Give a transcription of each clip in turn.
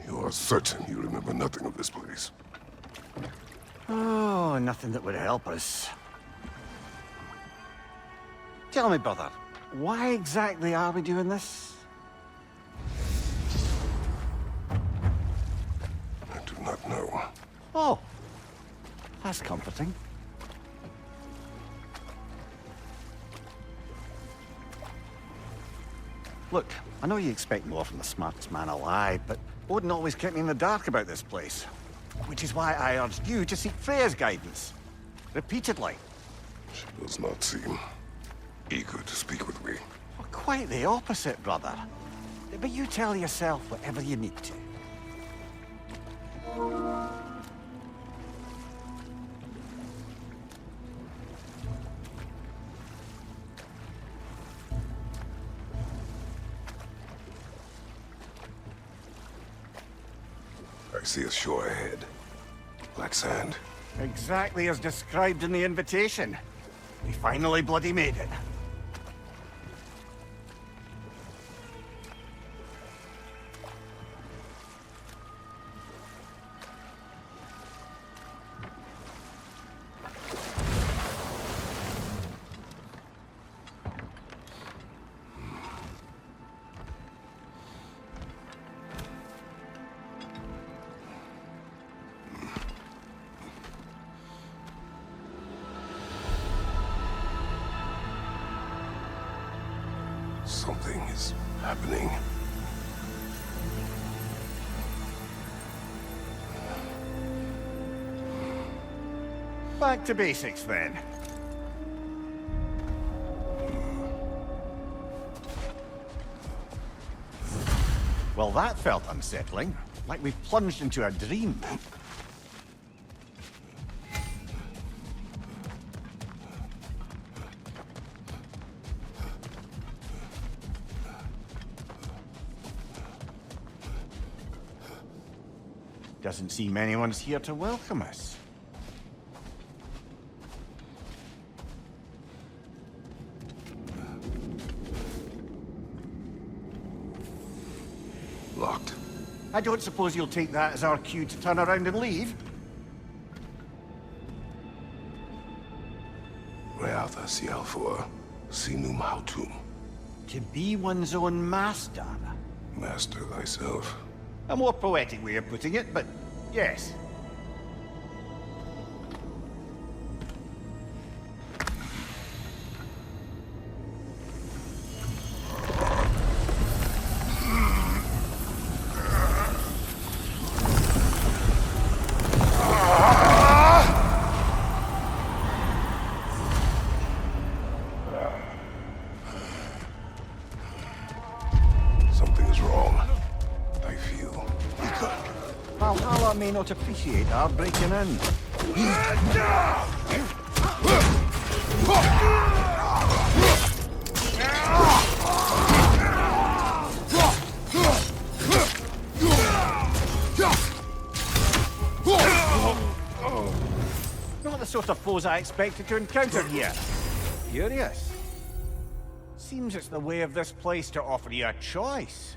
You are certain you remember nothing of this place? Oh, nothing that would help us. Tell me, brother, why exactly are we doing this? I do not know. Oh, that's comforting. Look, I know you expect more from the smartest man alive, but Odin always kept me in the dark about this place. Which is why I urged you to seek Freya's guidance. Repeatedly. She does not seem eager to speak with me. Well, quite the opposite, brother. But you tell yourself whatever you need to. I see a shore ahead. Black sand. Exactly as described in the invitation. We finally bloody made it. Something is happening. Back to basics, then. Well, that felt unsettling. Like we plunged into a dream. Doesn't seem anyone's here to welcome us. Locked. I don't suppose you'll take that as our cue to turn around and leave? Reatha Sialfor, Sinum Hautum. To be one's own master. Master thyself. A more poetic way of putting it, but yes. Something is wrong. I feel. Valhalla may not appreciate our breaking in. Not the sort of foes I expected to encounter here. Curious. Seems it's the way of this place to offer you a choice.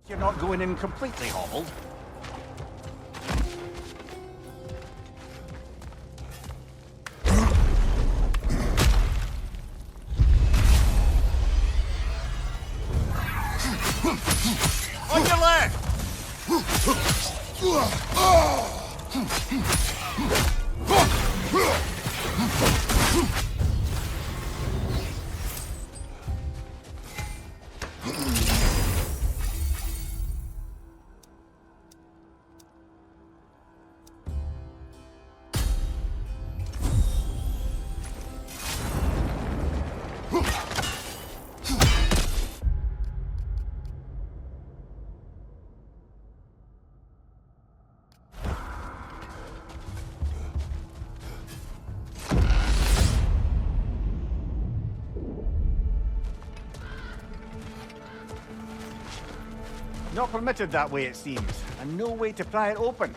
You're not going in completely hobbled. On your left! Not permitted that way, it seems, and no way to pry it open.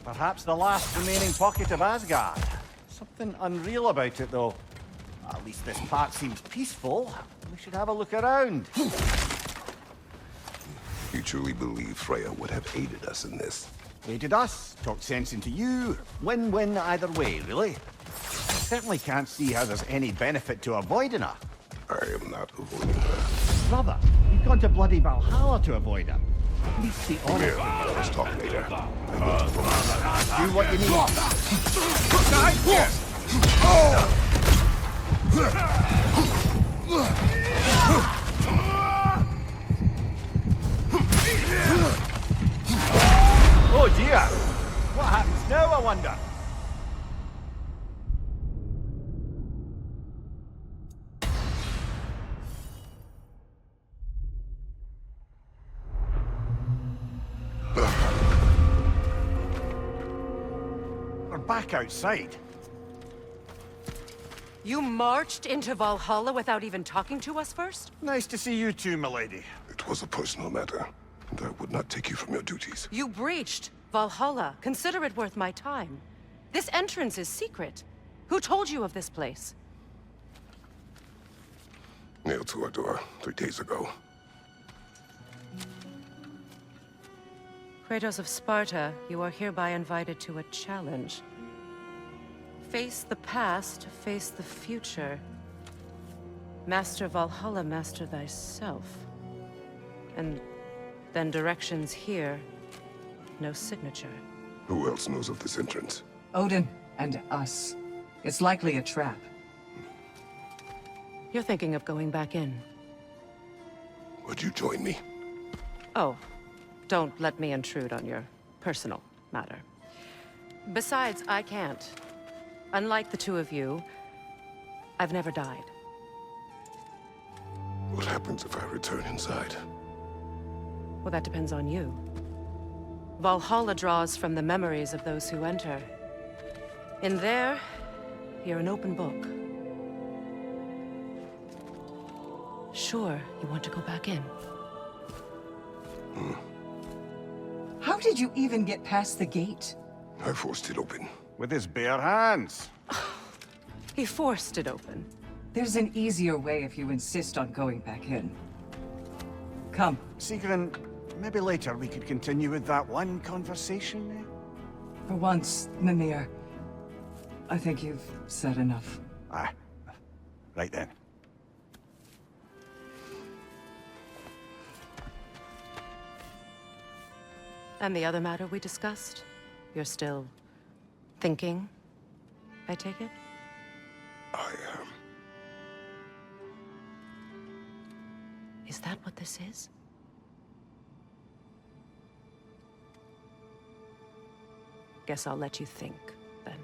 Perhaps the last remaining pocket of Asgard. Something unreal about it, though. At least this part seems peaceful. We should have a look around. You truly believe Freya would have aided us in this? Aided us, talked sense into you. Win-win either way, really. I certainly can't see how there's any benefit to avoiding her. I am not avoiding her. Brother, you've gone to bloody Valhalla to avoid her. At least be honest. Yeah, let's talk later. Do what you need. Oh dear! What happens now, I wonder? We're back outside. You marched into Valhalla without even talking to us first? Nice to see you too, milady. It was a personal matter, and I would not take you from your duties. You breached Valhalla. Consider it worth my time. This entrance is secret. Who told you of this place? Nailed to our door 3 days ago. Kratos of Sparta, you are hereby invited to a challenge. Face the past, face the future. Master Valhalla, master thyself. And then directions here, no signature. Who else knows of this entrance? Odin and us. It's likely a trap. You're thinking of going back in. Would you join me? Oh, don't let me intrude on your personal matter. Besides, I can't. Unlike the two of you, I've never died. What happens if I return inside? Well, that depends on you. Valhalla draws from the memories of those who enter. In there, you're an open book. Sure, you want to go back in. How did you even get past the gate? I forced it open. With his bare hands. He forced it open. There's an easier way if you insist on going back in. Come. Sigrun, maybe later we could continue with that one conversation, eh? For once, Mimir, I think you've said enough. Ah, right then. And the other matter we discussed? You're still thinking, I take it? I am. Is that what this is? Guess I'll let you think, then.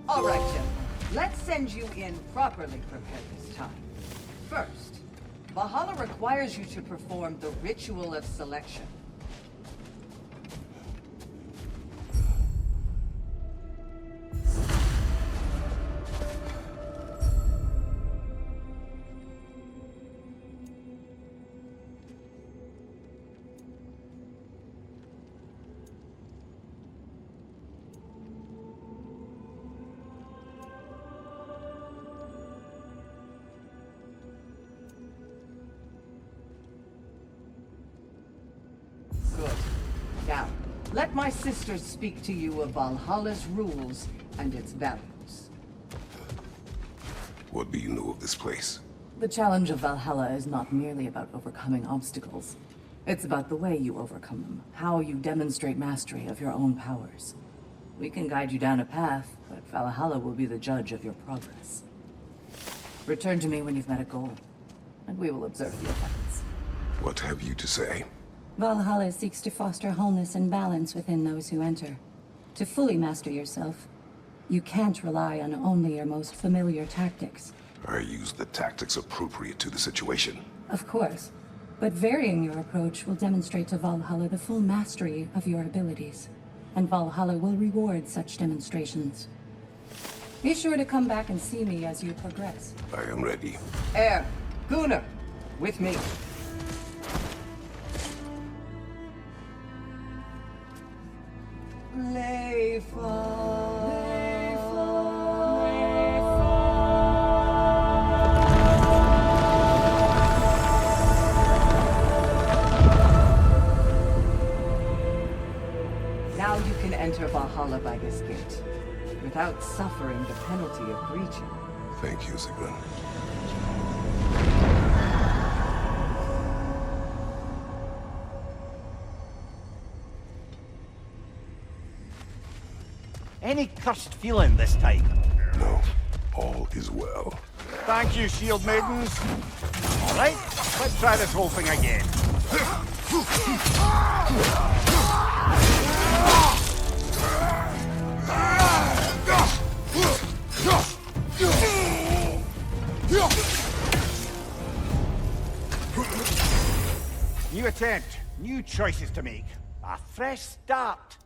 All right, gentlemen. Let's send you in properly prepared this time. First, Valhalla requires you to perform the ritual of selection. Good. Now, let my sisters speak to you of Valhalla's rules and its values. What do you know of this place? The challenge of Valhalla is not merely about overcoming obstacles. It's about the way you overcome them, how you demonstrate mastery of your own powers. We can guide you down a path, but Valhalla will be the judge of your progress. Return to me when you've met a goal, and we will observe the effects. What have you to say? Valhalla seeks to foster wholeness and balance within those who enter. To fully master yourself, you can't rely on only your most familiar tactics. I use the tactics appropriate to the situation. Of course, But varying your approach will demonstrate to Valhalla the full mastery of your abilities. And Valhalla will reward such demonstrations. Be sure to come back and see me as you progress. I am ready. Air, Gunnar, with me. Now you can enter Valhalla by this gate, without suffering the penalty of breaching. Thank you, Sigmund. Any cursed feeling this time? No, all is well. Thank you, shield maidens. All right, let's try this whole thing again. New attempt, new choices to make. A fresh start.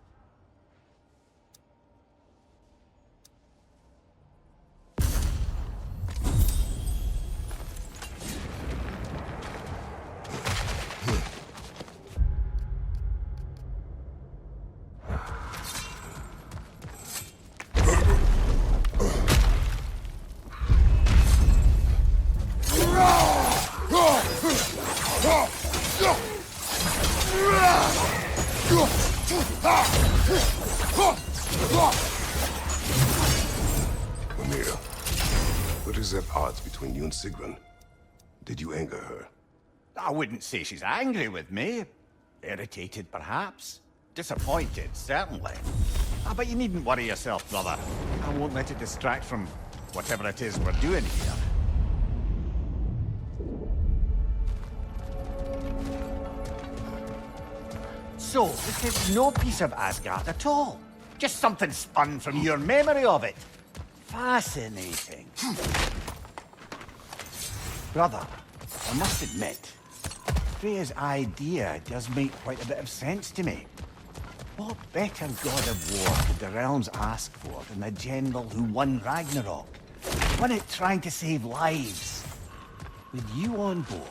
Mimir, what is at odds between you and Sigrun? Did you anger her? I wouldn't say she's angry with me. Irritated, perhaps. Disappointed, certainly. But you needn't worry yourself, brother. I won't let it distract from whatever it is we're doing here. So, this is no piece of Asgard at all. Just something spun from your memory of it. Fascinating. Brother, I must admit, Freya's idea does make quite a bit of sense to me. What better god of war could the realms ask for than the general who won Ragnarok? Won it trying to save lives. With you on board,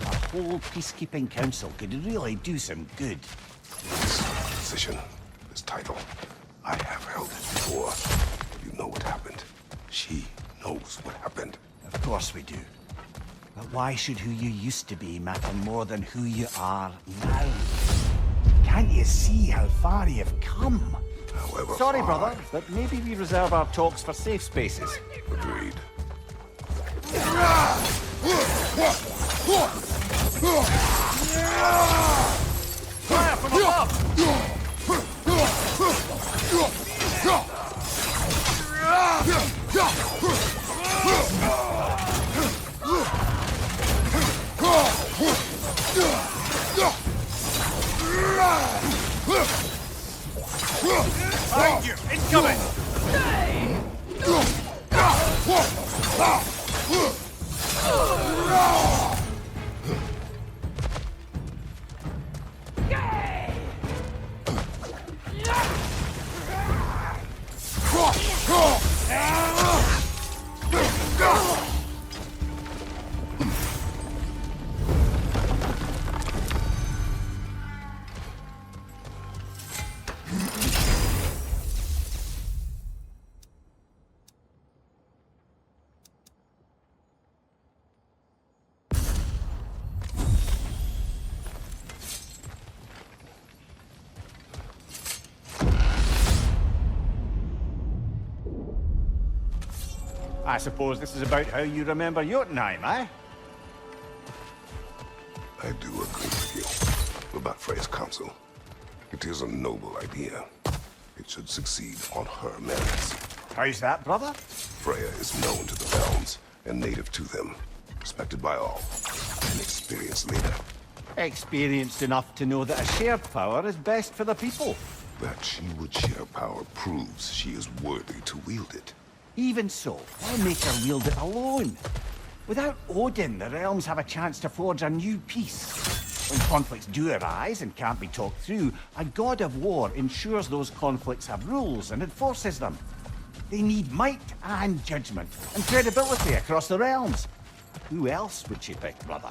our whole peacekeeping council could really do some good. This position, this title, I have held it before. You know what happened. She knows what happened. Of course we do. But why should who you used to be matter more than who you are now? Can't you see how far you've come? However Sorry, far- brother, but maybe we reserve our talks for safe spaces. Agreed. Fire from above! Behind you! Incoming! I suppose this is about how you remember Jotunheim, eh? I do agree with you about Freya's council. It is a noble idea. It should succeed on her merits. How's that, brother? Freya is known to the realms and native to them, respected by all, an experienced leader. Experienced enough to know that a shared power is best for the people. That she would share power proves she is worthy to wield it. Even so, why make her wield it alone? Without Odin, the realms have a chance to forge a new peace. When conflicts do arise and can't be talked through, a god of war ensures those conflicts have rules and enforces them. They need might and judgment and credibility across the realms. Who else would you pick, brother?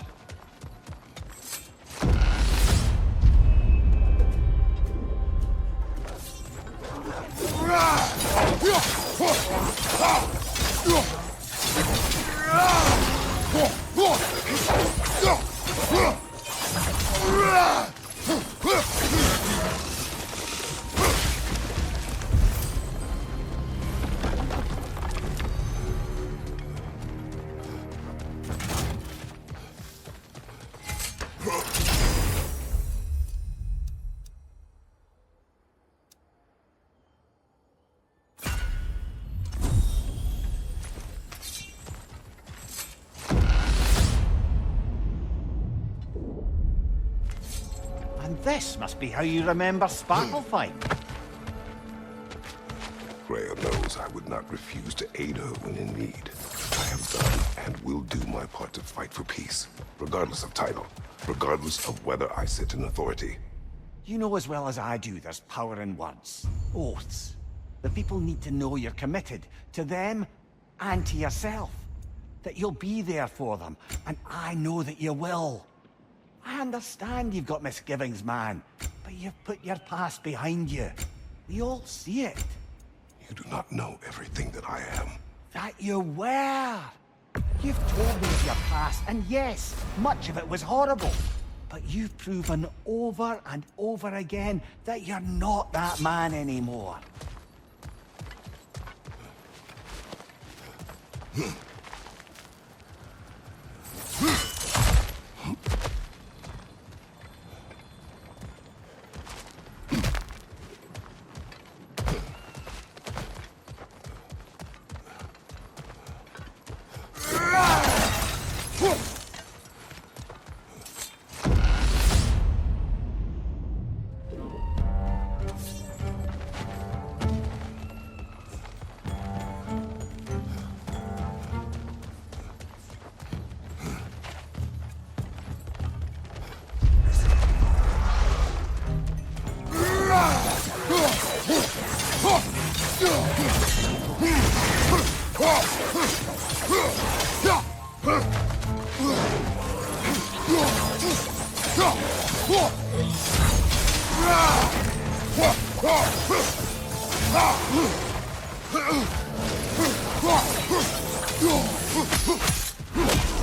This must be how you remember Sparklefine. Freya knows I would not refuse to aid her when in need. I have done and will do my part to fight for peace, regardless of title, regardless of whether I sit in authority. You know as well as I do there's power in words, oaths. The people need to know you're committed, to them and to yourself. That you'll be there for them, and I know that you will. I understand you've got misgivings, man, but you've put your past behind you. We all see it. You do not know everything that I am. That you were. You've told me of your past, and yes, much of it was horrible. But you've proven over and over again that you're not that man anymore.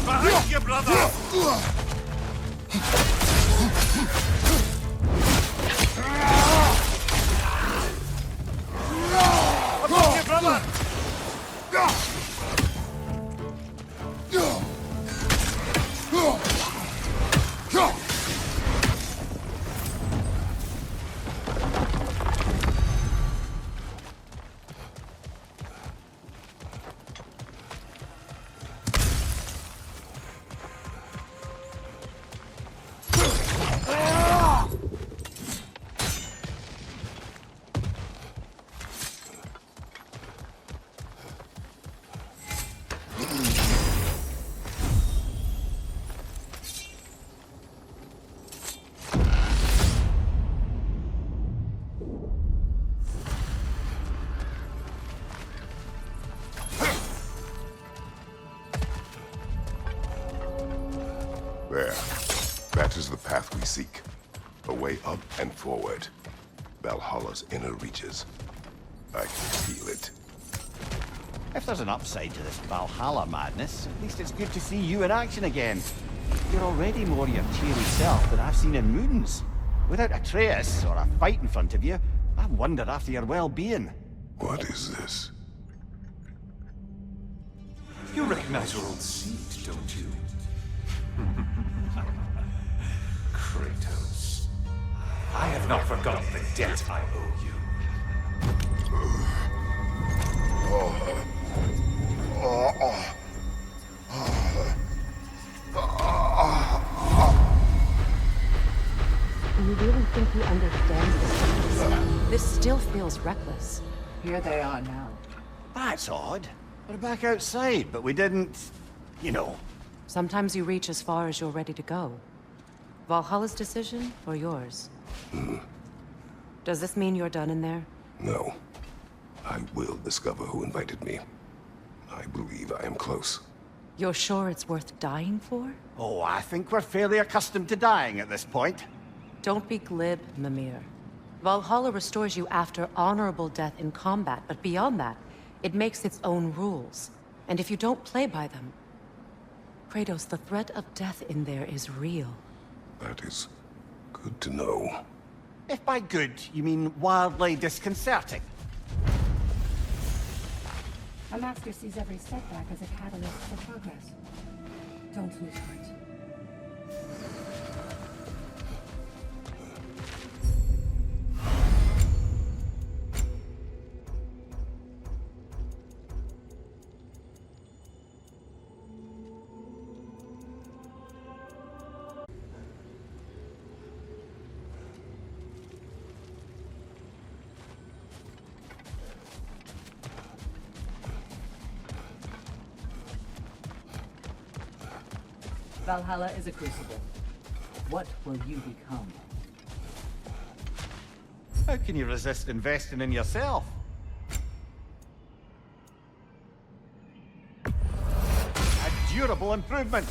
Behind you, brother! Above you, brother! There. That is the path we seek. A way up and forward. Valhalla's inner reaches. I can feel it. If there's an upside to this Valhalla madness, at least it's good to see you in action again. You're already more your cheery self than I've seen in moons. Without Atreus, or a fight in front of you, I wondered after your well-being. What is this? You recognize your old seat, don't you? Kratos. I have not forgotten the debt I owe you. Do you really think he understands this? This still feels reckless. Here they are now. That's odd. We're back outside, but we didn't... you know. Sometimes you reach as far as you're ready to go. Valhalla's decision, or yours? Does this mean you're done in there? No. I will discover who invited me. I believe I am close. You're sure it's worth dying for? Oh, I think we're fairly accustomed to dying at this point. Don't be glib, Mimir. Valhalla restores you after honorable death in combat, but beyond that, it makes its own rules. And if you don't play by them... Kratos, the threat of death in there is real. That is good to know. If by good, you mean wildly disconcerting. A master sees every setback as a catalyst for progress. Don't lose heart. Valhalla is a crucible. What will you become? How can you resist investing in yourself? A durable improvement.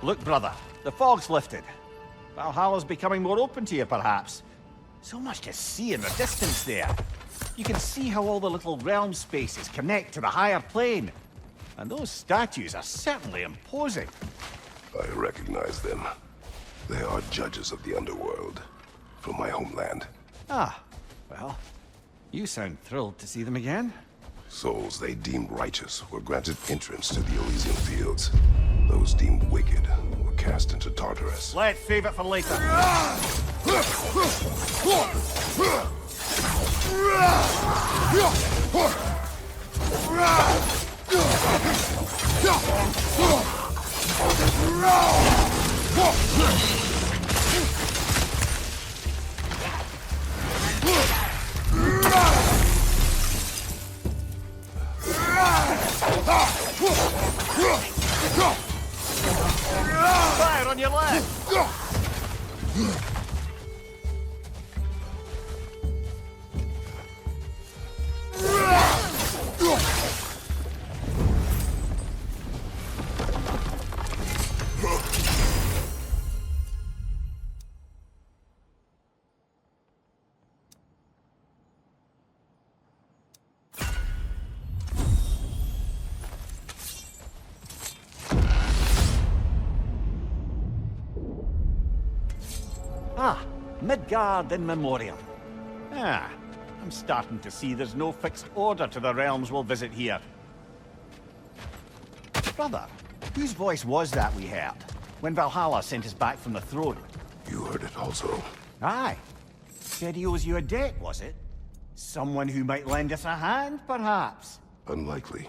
Look, brother, the fog's lifted. Valhalla's becoming more open to you, perhaps. So much to see in the distance there. You can see how all the little realm spaces connect to the higher plane. And those statues are certainly imposing. I recognize them. They are judges of the underworld, from my homeland. Ah, well, you sound thrilled to see them again. Souls they deemed righteous were granted entrance to the Elysian fields. Those deemed wicked were cast into Tartarus. Let's save it for later. Ah, Midgard in memoriam. Ah, I'm starting to see there's no fixed order to the realms we'll visit here. Brother, whose voice was that we heard when Valhalla sent us back from the throne? You heard it also. Aye. Said he owes you a debt, was it? Someone who might lend us a hand, perhaps? Unlikely.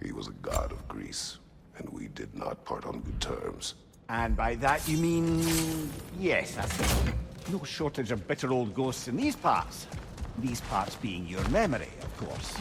He was a god of Greece, and we did not part on good terms. And by that you mean... Yes, I see. No shortage of bitter old ghosts in these parts. These parts being your memory, of course.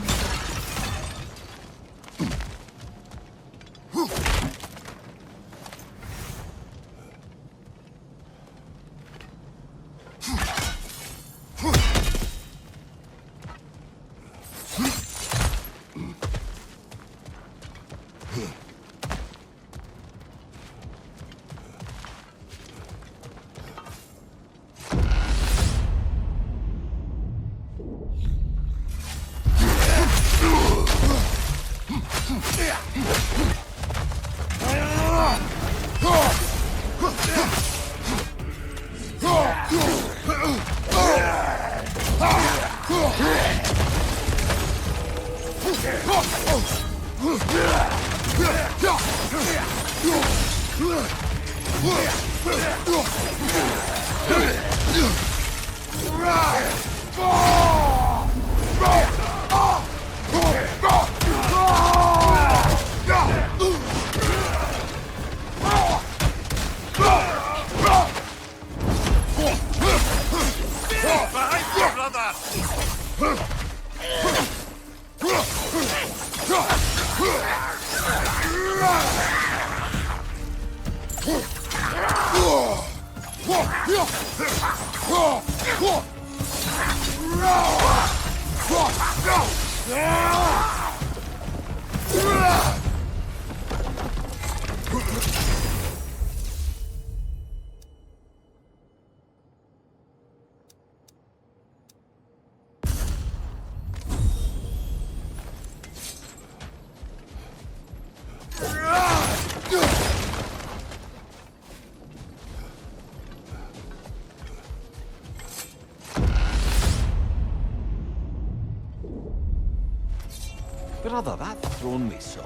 Brother, that throne we saw,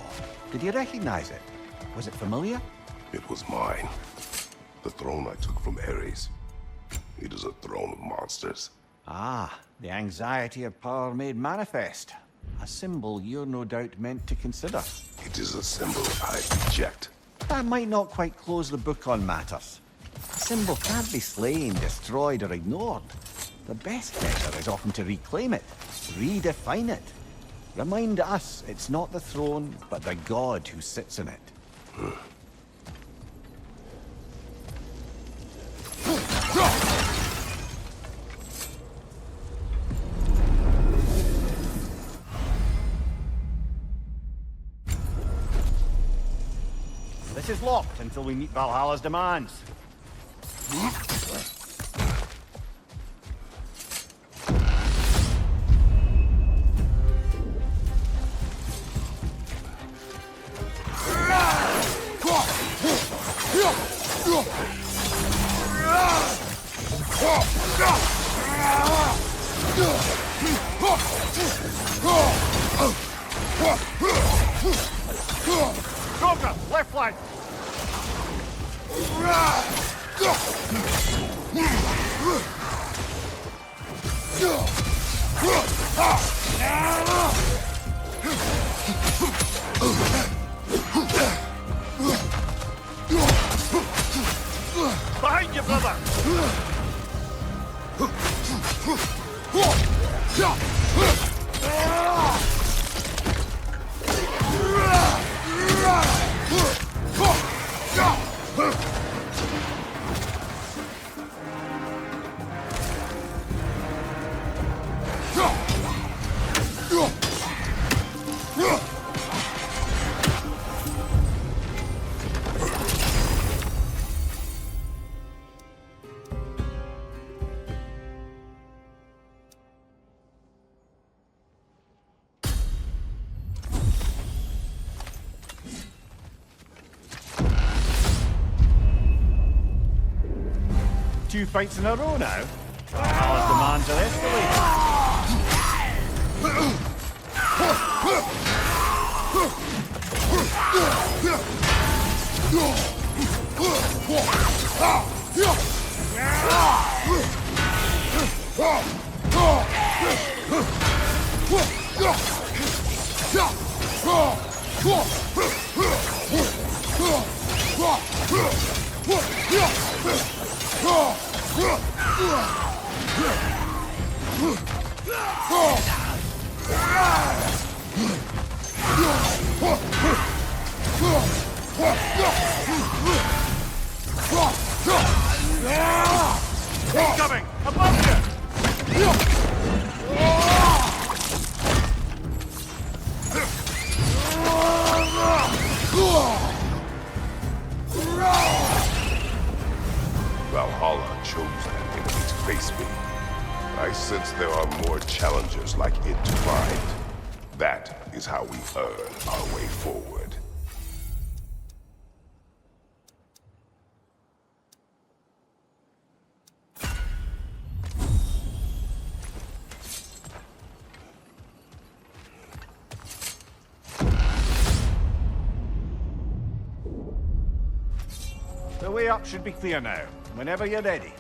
did you recognize it? Was it familiar? It was mine. The throne I took from Ares. It is a throne of monsters. Ah, the anxiety of power made manifest. A symbol you're no doubt meant to consider. It is a symbol I reject. That might not quite close the book on matters. A symbol can't be slain, destroyed, or ignored. The best measure is often to reclaim it, redefine it. Remind us it's not the throne, but the god who sits in it. This is locked until we meet Valhalla's demands. Cobra, left flank! Behind you, brother! 2 fights in a row now. Valhalla's demands are escalating. Incoming! Above you! Valhalla chose an enemy to face me. I sense there are more challengers like it to find. That is how we earn our way forward. The way up should be clear now, whenever you're ready.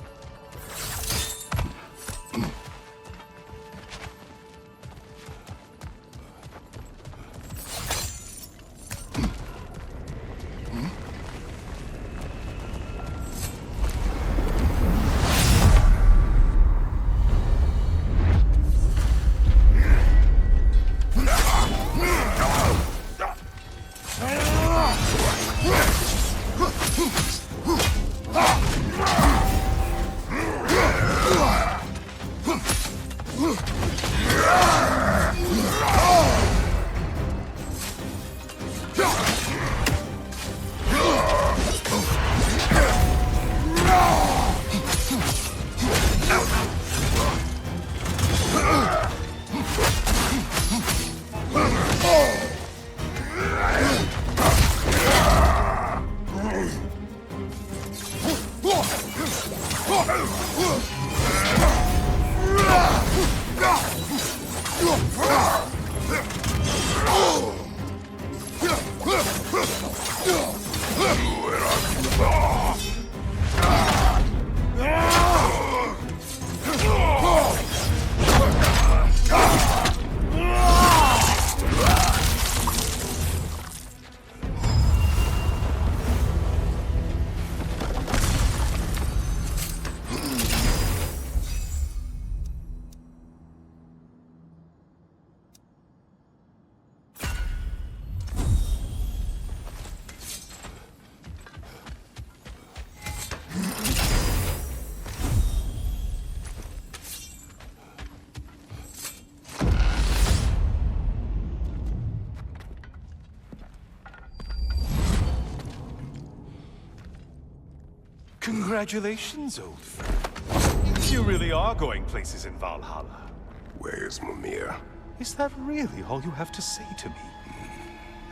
Congratulations, old friend. You really are going places in Valhalla. Where's Mimir? Is that really all you have to say to me?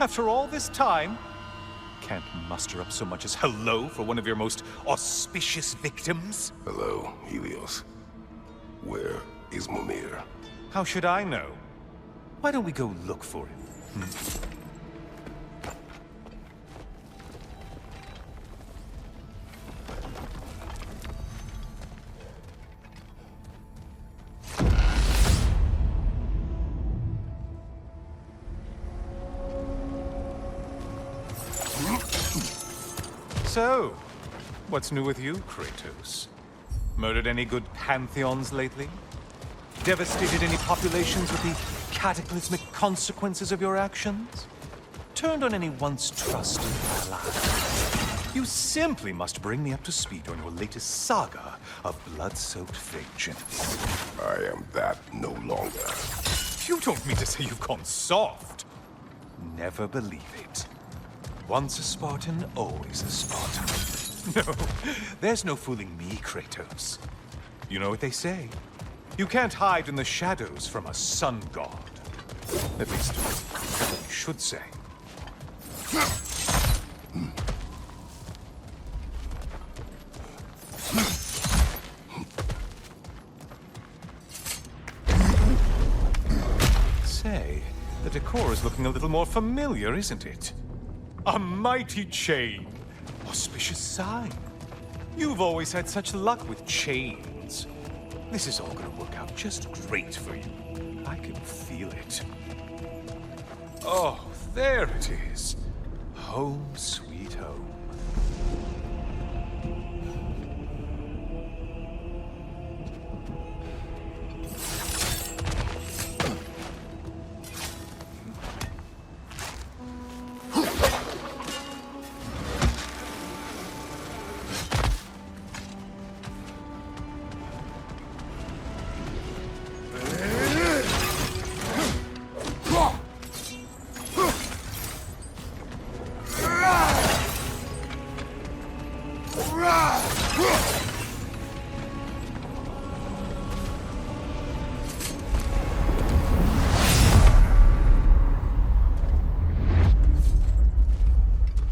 After all this time, can't muster up so much as hello for one of your most auspicious victims? Hello, Helios. Where is Mimir? How should I know? Why don't we go look for him? So, what's new with you, Kratos? Murdered any good pantheons lately? Devastated any populations with the cataclysmic consequences of your actions? Turned on any once trusted ally? You simply must bring me up to speed on your latest saga of blood-soaked vengeance. I am that no longer. You don't mean to say you've gone soft? Never believe it. Once a Spartan, always a Spartan. No, there's no fooling me, Kratos. You know what they say. You can't hide in the shadows from a sun god. At least, you should say. The decor is looking a little more familiar, isn't it? A mighty chain. Auspicious sign. You've always had such luck with chains. This is all gonna work out just great for you. I can feel it. Oh, there it is. Home sweet home.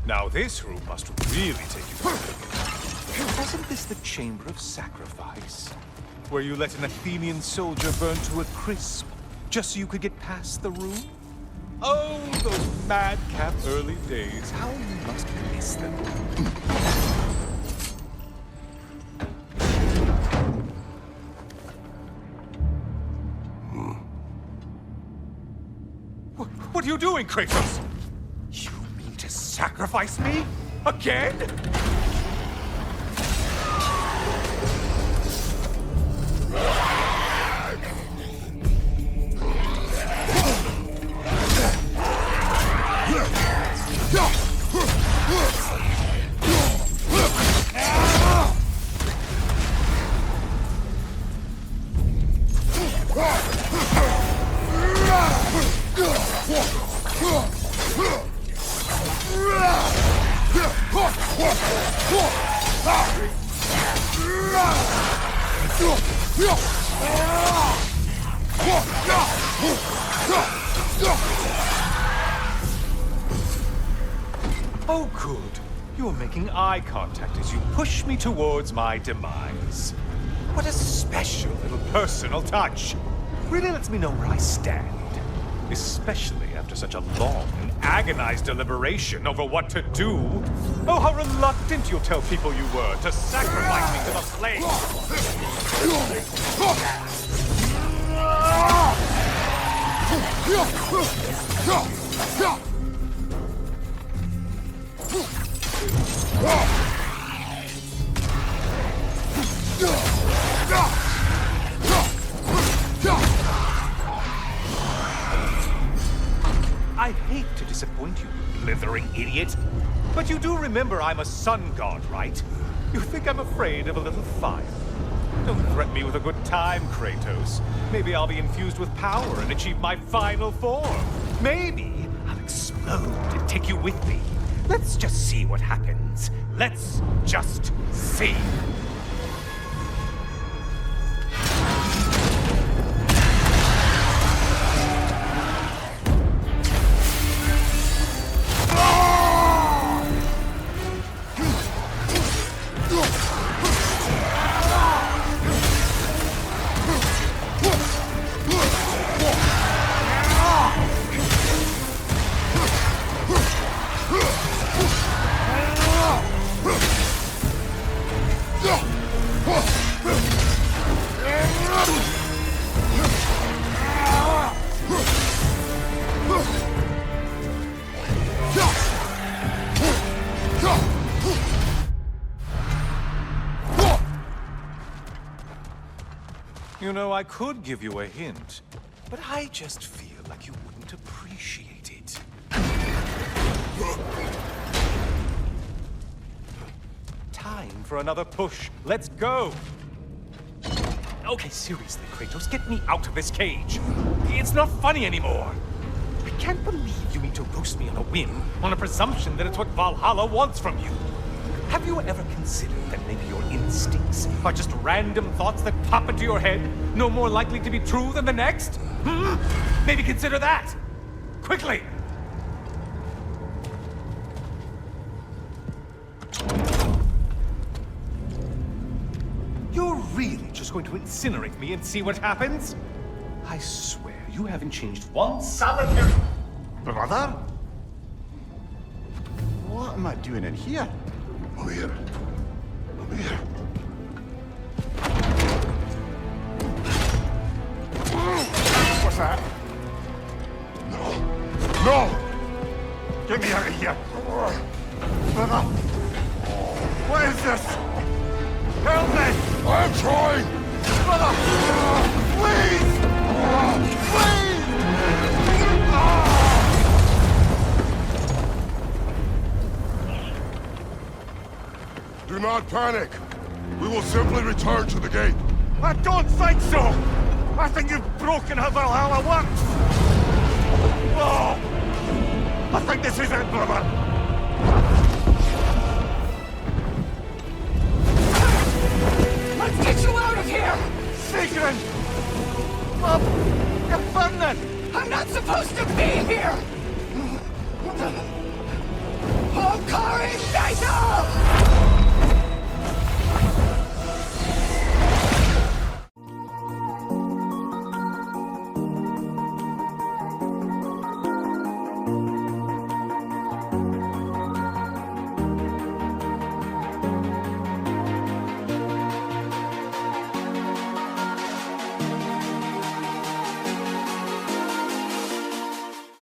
Now this room must really take you through. Wasn't this the Chamber of Sacrifice? Where you let an Athenian soldier burn to a crisp, just so you could get past the room? Oh, those madcap early days. How you must miss them. What are you doing, Kratos? You mean to sacrifice me? Again? Oh, good. You're making eye contact as you push me towards my demise. What a special little personal touch. Really lets me know where I stand. Especially after such a long and agonized deliberation over what to do. Oh, how reluctant you'll tell people you were to sacrifice me to the flames. I hate to disappoint you, blithering idiot. But you do remember I'm a sun god, right? You think I'm afraid of a little fire? Don't threaten me with a good time, Kratos. Maybe I'll be infused with power and achieve my final form. Maybe I'll explode and take you with me. Let's just see what happens. Let's just see. You know, I could give you a hint, but I just feel like you wouldn't appreciate it. Time for another push. Let's go! Okay, seriously, Kratos, get me out of this cage. It's not funny anymore. I can't believe you mean to roast me on a whim, on a presumption that it's what Valhalla wants from you. Have you ever considered that maybe your instincts are just random thoughts that pop into your head, no more likely to be true than the next? Hmm? Maybe consider that! Quickly! You're really just going to incinerate me and see what happens? I swear, you haven't changed one solitary... Brother? What am I doing in here? Mimir. Mimir. What's that? No! No! Get me out of here! Brother! What is this? Help me! I'm trying! Brother! Please! Please! Do not panic! We will simply return to the gate. I don't think so! I think you've broken how Valhalla works! Oh! I think this is it, brother! Let's get you out of here! Sigrun! Bob! You're burning! I'm not supposed to be here! Hokari Ignite!